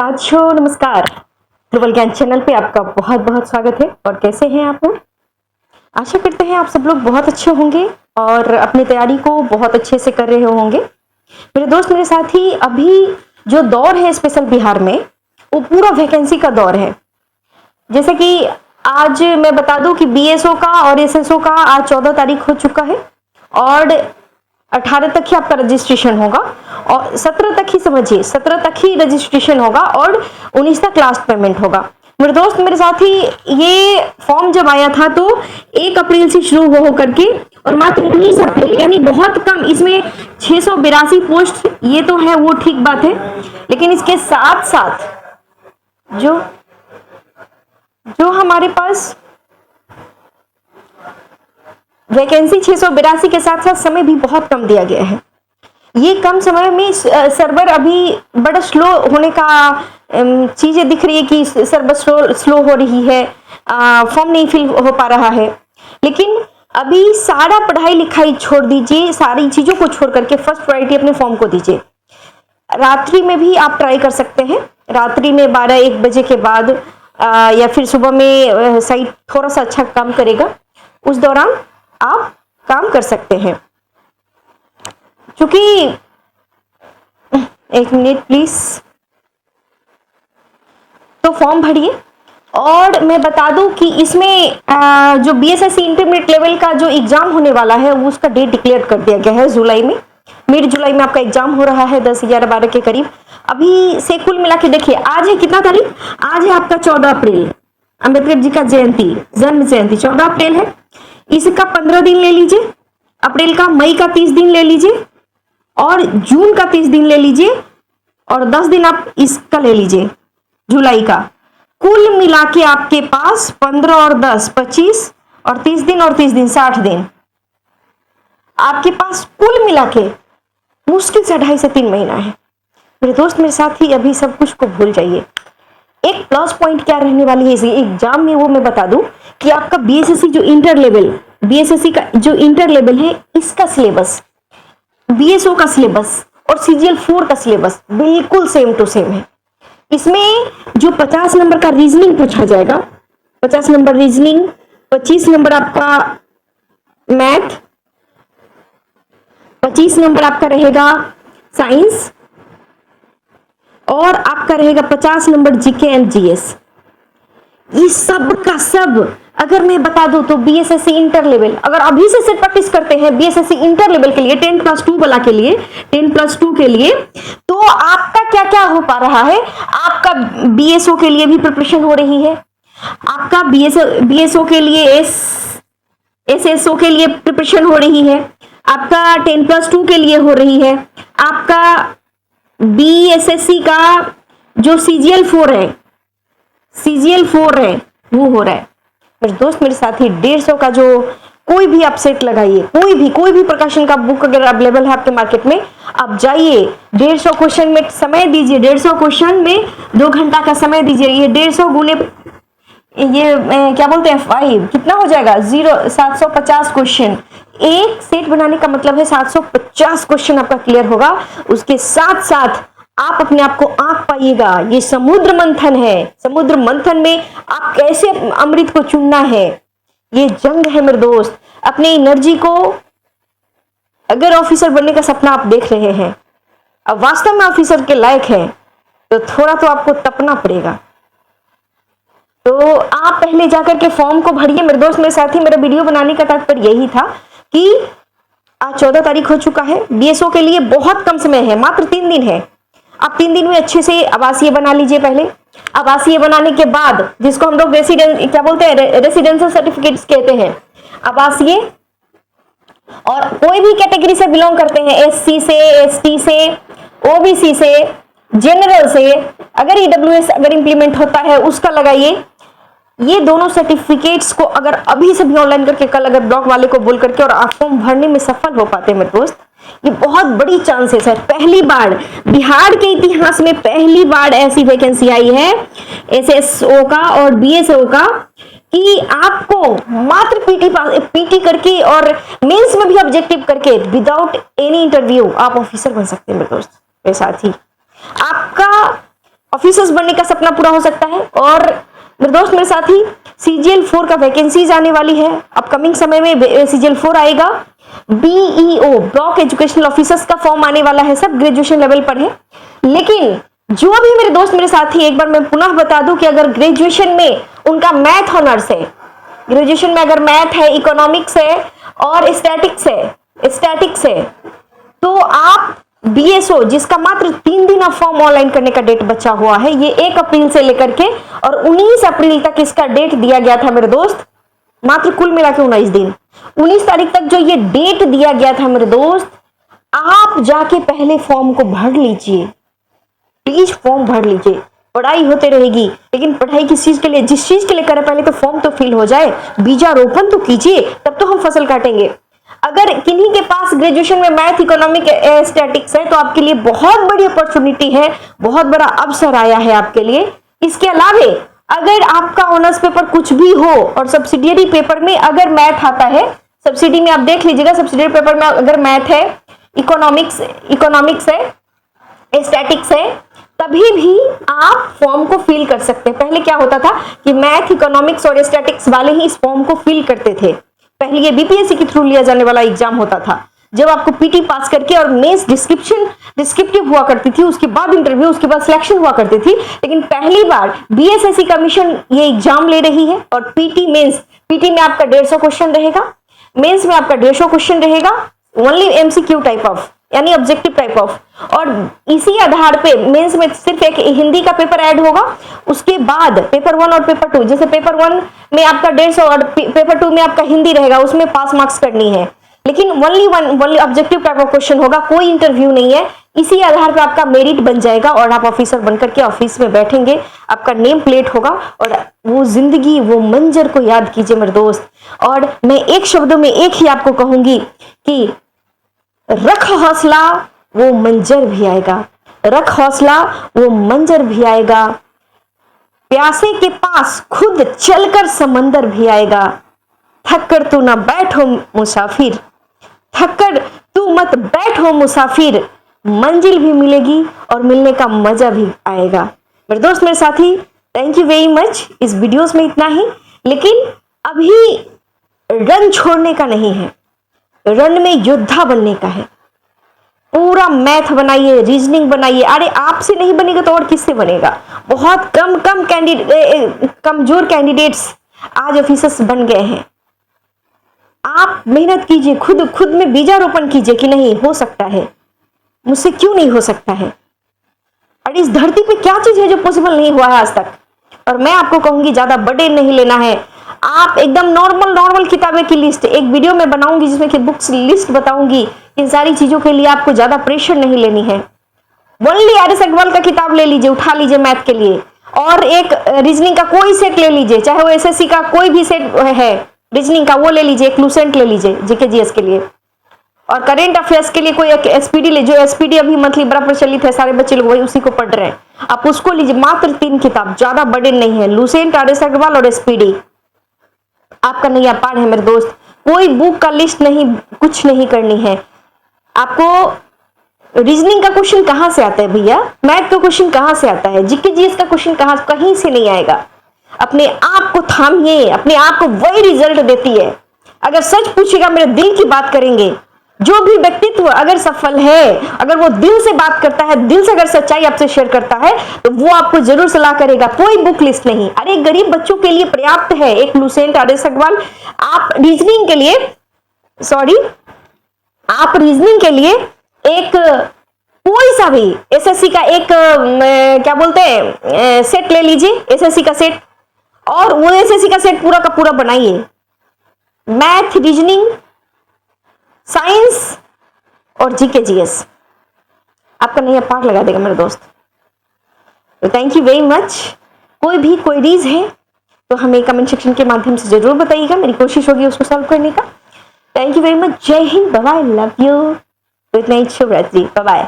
साथियों नमस्कार। ग्लोबल ज्ञान चैनल पे आपका बहुत बहुत स्वागत है। और कैसे हैं आप लोग? आशा करते हैं आप सब लोग बहुत अच्छे होंगे और अपनी तैयारी को बहुत अच्छे से कर रहे होंगे। मेरे दोस्त मेरे साथी, अभी जो दौर है स्पेशल बिहार में, वो पूरा वैकेंसी का दौर है। जैसे कि आज मैं बता दूं कि बीएसओ का और एसएसओ का आज 14 तारीख हो चुका है और 18 तक ही आपका रजिस्ट्रेशन होगा और 17 तक ही, समझिए 17 तक ही रजिस्ट्रेशन होगा और 19 तक लास्ट पेमेंट होगा। मेरे दोस्त मेरे साथ ही, ये फॉर्म जब आया था तो 1 अप्रैल से शुरू हो करके और मात्र 19 अप्रैल, यानी बहुत कम, इसमें 682 पोस्ट, ये तो है वो ठीक बात है, लेकिन इसके साथ साथ जो हमारे पास वैकेंसी 682 के साथ साथ समय भी बहुत कम दिया गया है। ये कम समय में सर्वर अभी बड़ा स्लो होने का चीजें दिख रही है कि सर्वर स्लो हो रही है, फॉर्म नहीं फिल हो पा रहा है। लेकिन अभी सारा पढ़ाई लिखाई छोड़ दीजिए, सारी चीजों को छोड़ करके फर्स्ट प्रायोरिटी अपने फॉर्म को दीजिए। रात्रि में भी आप ट्राई कर सकते हैं, रात्रि में 12-1 बजे के बाद या फिर सुबह में साइट थोड़ा सा अच्छा काम करेगा, उस दौरान आप काम कर सकते हैं। क्योंकि एक मिनट प्लीज, तो फॉर्म भरिए। और मैं बता दूं कि इसमें जो बीएसएससी इंटरमीडिएट लेवल का जो एग्जाम होने वाला है वो उसका डेट डिक्लेयर कर दिया गया है जुलाई में, मिड जुलाई में आपका एग्जाम हो रहा है 10, 11, 12 के करीब। अभी से कुल मिला के देखिए, आज है कितना तारीख? आज है आपका 14 अप्रैल, अंबेडकर जी का जयंती, जन्म जयंती 14 अप्रैल है। इसका 15 दिन ले लीजिए अप्रैल का, मई का 30 दिन ले लीजिए और जून का 30 दिन ले लीजिए और 10 दिन आप इसका ले लीजिए जुलाई का। कुल मिला के आपके पास 15 और 10 25 और 30 दिन और 30 दिन 60 दिन आपके पास कुल मिला के मुश्किल से 2.5 से 3 महीना है। मेरे दोस्त मेरे साथ ही, अभी सब कुछ को भूल जाइए। एक प्लस पॉइंट क्या रहने वाली है इस एग्जाम में, वो मैं बता दूं कि आपका बीएसएससी जो इंटर लेवल, बीएसएससी का जो इंटर लेवल है, इसका सिलेबस, बीएसओ का सिलेबस और सीजीएल 4 का सिलेबस बिल्कुल सेम टू सेम है। इसमें जो 50 नंबर का रीजनिंग पूछा जाएगा, 50 नंबर रीजनिंग, 25 नंबर आपका मैथ, 25 नंबर आपका रहेगा साइंस और आपका रहेगा 50 नंबर जीके एंड जीएस। ये सब का सब अगर मैं बता दूं तो बीएसएससी इंटर लेवल, अगर अभी से सेट प्रैक्टिस करते हैं बीएसएससी इंटर लेवल के लिए, 10+2 वाला के लिए, 10+2 के लिए, तो आपका क्या क्या हो पा रहा है? आपका बीएसओ के लिए भी प्रिपरेशन हो रही है, आपका बीएसओ के लिए, एसएसओ के लिए प्रिपरेशन हो रही है, आपका 10+2 के लिए हो रही है, आपका बीएसएससी का जो सीजीएल 4 है, सीजीएल 4 है, वो हो रहा है। मेरे दोस्त मेरे साथी, 150 का जो कोई भी आप सेट लगाइए, कोई भी प्रकाशन का बुक अगर अवेलेबल है आपके मार्केट में, आप जाइए, 150 क्वेश्चन में समय दीजिए, 150 क्वेश्चन में 2 घंटा का समय दीजिए। ये 150 गुने ये क्या बोलते हैं 5, कितना हो जाएगा? 750 क्वेश्चन। एक सेट बनाने का मतलब है 750 क्वेश्चन आपका क्लियर होगा। उसके साथ साथ आप अपने आप को आंक पाइएगा। ये समुद्र मंथन है, समुद्र मंथन में आप कैसे अमृत को चुनना है, ये जंग है मेरे दोस्त। अपने एनर्जी को, अगर ऑफिसर बनने का सपना आप देख रहे हैं, अब वास्तव में ऑफिसर के लायक है, तो थोड़ा तो आपको तपना पड़ेगा। तो आप पहले जाकर के फॉर्म को भरिए। मेरे दोस्त मेरे साथी, मेरा वीडियो बनाने का तात्पर्य यही था कि आज 14 तारीख हो चुका है, बीएसओ के लिए बहुत कम समय है, मात्र 3 दिन है। आप 3 दिन में अच्छे से आवासीय बना लीजिए। पहले आवासीय बनाने के बाद, जिसको हम लोग क्या बोलते हैं, रेसिडेंशियल सर्टिफिकेट्स कहते हैं, आवासीय, और कोई भी कैटेगरी से बिलोंग करते हैं, एससी से, एसटी से, ओबीसी से, जनरल से, अगर ईडब्ल्यूएस अगर इंप्लीमेंट होता है उसका लगाइए। ये दोनों सर्टिफिकेट्स को अगर अभी से भी ऑनलाइन करके, कल अगर ब्लॉक वाले को बोल करके और आप फॉर्म भरने में सफल हो पाते हैं मेरे दोस्त, ये बहुत बड़ी चांसेस है। पहली बार बिहार के इतिहास में पहली बार ऐसी वैकेंसी आई है एसएसओ का और बीएसओ का कि आपको मात्र पीटी करके और मेंस में भी ऑब्जेक्टिव करके विदाउट एनी इंटरव्यू आप ऑफिसर बन सकते हैं मेरे दोस्त। मेरे साथ ही आपका ऑफिसर्स बनने का सपना पूरा हो सकता है। और मेरे दोस्त मेरे साथी, CGL 4 का वैकेंसीज आने वाली है, अपकमिंग समय में CGL 4 आएगा। BEO ब्लॉक एजुकेशनल ऑफिसर्स का फॉर्म आने वाला है, सब ग्रेजुएशन लेवल पर है। लेकिन जो भी मेरे दोस्त मेरे साथी, एक बार मैं पुनः बता दूं कि अगर ग्रेजुएशन में उनका मैथ ऑनर्स है, ग्रेजुएशन में अगर मैथ है, इकोनॉमिक्स है और स्टैटिक्स है, तो आप BSO, जिसका मात्र 3 दिन आप फॉर्म ऑनलाइन करने का डेट बचा हुआ है, ये 1 अप्रैल से लेकर के और 19 अप्रैल तक इसका डेट दिया गया था मेरे दोस्त, मात्र कुल मिला के 19 दिन, 19 तारीख तक जो ये डेट दिया गया था मेरे दोस्त, आप जाके पहले फॉर्म को भर लीजिए, प्लीज फॉर्म भर लीजिए। पढ़ाई होते रहेगी, लेकिन पढ़ाई किस चीज के लिए, जिस चीज के लिए करें पहले तो फॉर्म तो फिल हो जाए, बीजारोपण तो कीजिए, तब तो हम फसल काटेंगे। अगर किन्हीं के पास ग्रेजुएशन में मैथ, इकोनॉमिक, स्टैटिक्स है तो आपके लिए बहुत बड़ी अपॉर्चुनिटी है, बहुत बड़ा अवसर आया है आपके लिए। इसके अलावे अगर आपका ऑनर्स पेपर कुछ भी हो और सब्सिडियरी पेपर में अगर मैथ आता है, सब्सिडी में आप देख लीजिएगा, सब्सिडियरी पेपर में अगर मैथ है, इकोनॉमिक्स है, स्टैटिक्स है, तभी भी आप फॉर्म को फिल कर सकते हैं। पहले क्या होता था कि मैथ, इकोनॉमिक्स और स्टैटिक्स वाले ही इस फॉर्म को फिल करते थे। पहले ये BPSC के थ्रू लिया जाने वाला एग्जाम होता था, जब आपको PT पास करके और मेंस डिस्क्रिप्टिव हुआ करती थी, उसके बाद इंटरव्यू, उसके बाद सिलेक्शन हुआ करती थी। लेकिन पहली बार BSSC कमीशन ये एग्जाम ले रही है और PT में आपका 150 क्वेश्चन रहेगा, मेंस में आपका 150 क्वेश्चन रहेगा, ओनली MCQ टाइप ऑफ, यानी ऑब्जेक्टिव टाइप ऑफ। और इसी आधार पे मेंस में सिर्फ एक हिंदी का पेपर ऐड होगा, उसके बाद पेपर 1 और पेपर 2, जैसे पेपर 1 में आपका 150 और पेपर 2 में आपका हिंदी रहेगा, उसमें पास मार्क्स करनी है, लेकिन only objective type of question होगा, कोई इंटरव्यू नहीं है। इसी आधार पे आपका मेरिट बन जाएगा और आप ऑफिसर बनकर के ऑफिस में बैठेंगे, आपका नेम प्लेट होगा और वो जिंदगी, वो मंजर को याद कीजिए मेरे दोस्त। और मैं एक शब्दों में एक ही आपको कहूंगी कि रख हौसला, वो मंजर भी आएगा, रख हौसला, वो मंजर भी आएगा, प्यासे के पास खुद चलकर समंदर भी आएगा, थक कर तू ना बैठो मुसाफिर, थक कर तू मत बैठो मुसाफिर, मंजिल भी मिलेगी और मिलने का मजा भी आएगा। मेरे दोस्त मेरे साथी, थैंक यू वेरी मच। इस वीडियोस में इतना ही, लेकिन अभी रन छोड़ने का नहीं है, रन में योद्धा बनने का है। पूरा मैथ बनाइए, रीजनिंग बनाइए। अरे आपसे नहीं बनेगा तो और किससे बनेगा? बहुत कमजोर कैंडिडेट्स आज ऑफिसर्स बन गए हैं। आप मेहनत कीजिए, खुद में बीजारोपण कीजिए कि नहीं हो सकता है, मुझसे क्यों नहीं हो सकता है। और इस धरती पे क्या चीज है जो पॉसिबल नहीं हुआ है आज तक। और मैं आपको कहूंगी ज्यादा बर्डन नहीं लेना है, आप एकदम नॉर्मल किताबें की लिस्ट एक वीडियो में बनाऊंगी जिसमें कि बुक्स लिस्ट बताऊंगी। इन सारी चीजों के लिए आपको ज्यादा प्रेशर नहीं लेनी है। ओनली RS अग्रवाल का किताब ले लीजिए, उठा लीजिए मैथ के लिए, और एक रीजनिंग का कोई सेट ले लीजिए, चाहे वो SSC का कोई भी सेट है रीजनिंग का, वो ले लीजिए, एक लूसेंट ले लीजिए GK GS के लिए, और करेंट अफेयर्स के लिए कोई एक SPD ले, जो SPD अभी मंथली बड़ा प्रचलित है, सारे बच्चे लोग वही उसी को पढ़ रहे हैं, आप उसको लीजिए। मात्र 3 किताब, ज्यादा बर्डन नहीं है, लूसेंट, RS अग्रवाल और SPD। आपका नैया पार है मेरे दोस्त। कोई बुक का लिस्ट नहीं, कुछ नहीं करनी है आपको। रीजनिंग का क्वेश्चन कहां से आता है भैया? मैथ का क्वेश्चन कहां से आता है? GK GS का क्वेश्चन कहीं से नहीं आएगा। अपने आप को थामिए, अपने आप को वही रिजल्ट देती है। अगर सच पूछेगा, मेरे दिल की बात करेंगे, जो भी व्यक्तित्व अगर सफल है, अगर वो दिल से बात करता है, दिल से अगर सच्चाई आपसे शेयर करता है, तो वो आपको जरूर सलाह करेगा। कोई बुक लिस्ट नहीं। अरे गरीब बच्चों के लिए पर्याप्त है एक लूसेंट, RS अग्रवाल। आप रीजनिंग के लिए एक कोई सा भी SSC का एक क्या बोलते हैं सेट ले लीजिए, SSC का सेट, और वो SSC का सेट पूरा का पूरा बनाइए। मैथ, रीजनिंग, साइंस और GK GS आपका नैया पार लगा देगा मेरे दोस्त। तो थैंक यू वेरी मच। कोई भी क्वेरीज है तो हमें कमेंट सेक्शन के माध्यम से जरूर बताइएगा, मेरी कोशिश होगी उसको सॉल्व करने का। Thank you very much. जय हिंद, bye bye, love you, good night, शुभ रात्रि, बाय बाय।